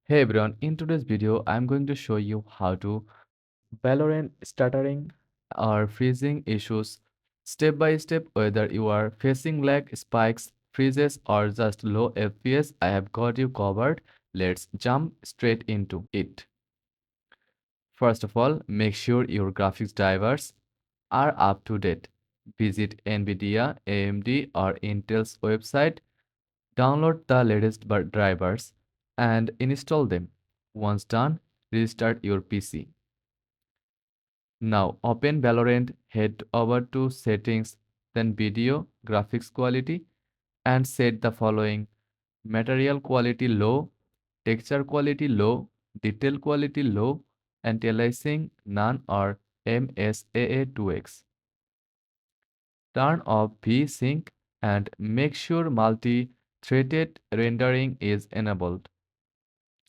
Hey everyone, in today's video, I'm going to show you how to Valorant stuttering or freezing issues step by step, whether you are facing lag, spikes, freezes, or just low FPS. I have got you covered. Let's jump straight into it. First of all, make sure your graphics drivers are up to date. Visit NVIDIA, AMD, or Intel's website. Download the latest drivers and install them. Once done, restart your PC. Now open Valorant, head over to settings, then video, graphics quality, and set the following: material quality low, texture quality low, detail quality low, anti-aliasing none or MSAA 2x. Turn off V-Sync and make sure multi-threaded rendering is enabled.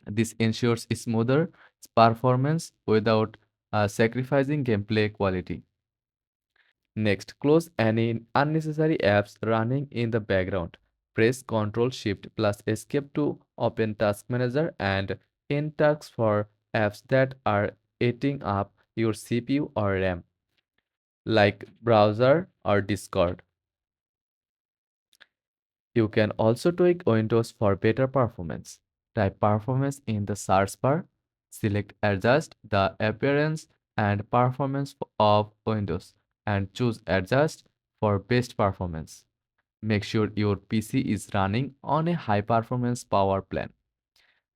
This ensures smoother performance without sacrificing gameplay quality. Next, close any unnecessary apps running in the background. Press Ctrl Shift plus Escape to open Task Manager and end tasks for apps that are eating up your CPU or RAM, like browser or Discord. You can also tweak Windows for better performance. Type performance in the search bar, select adjust the appearance and performance of Windows, and choose adjust for best performance. Make sure your PC is running on a high performance power plan.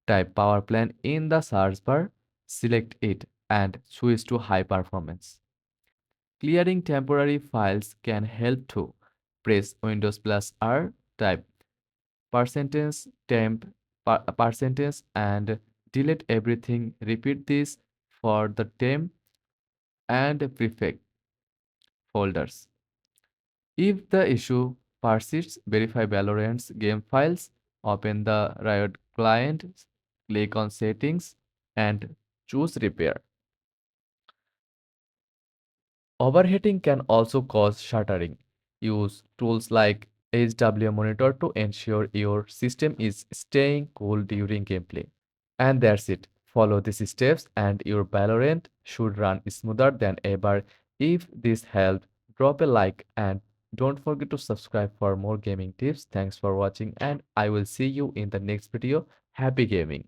Type power plan in the search bar, select it, and switch to high performance. Clearing temporary files can help too. Press Windows plus R, type percentage temp percentage and delete everything. Repeat this for the temp and prefect folders. If the issue persists, verify Valorant's game files, open the Riot client, click on settings and choose repair. Overheating can also cause shuttering. Use tools like HW monitor to ensure your system is staying cool during gameplay. And that's it. Follow these steps and your Valorant should run smoother than ever. If this helped, drop a like and don't forget to subscribe for more gaming tips. Thanks for watching and I will see you in the next video. Happy gaming!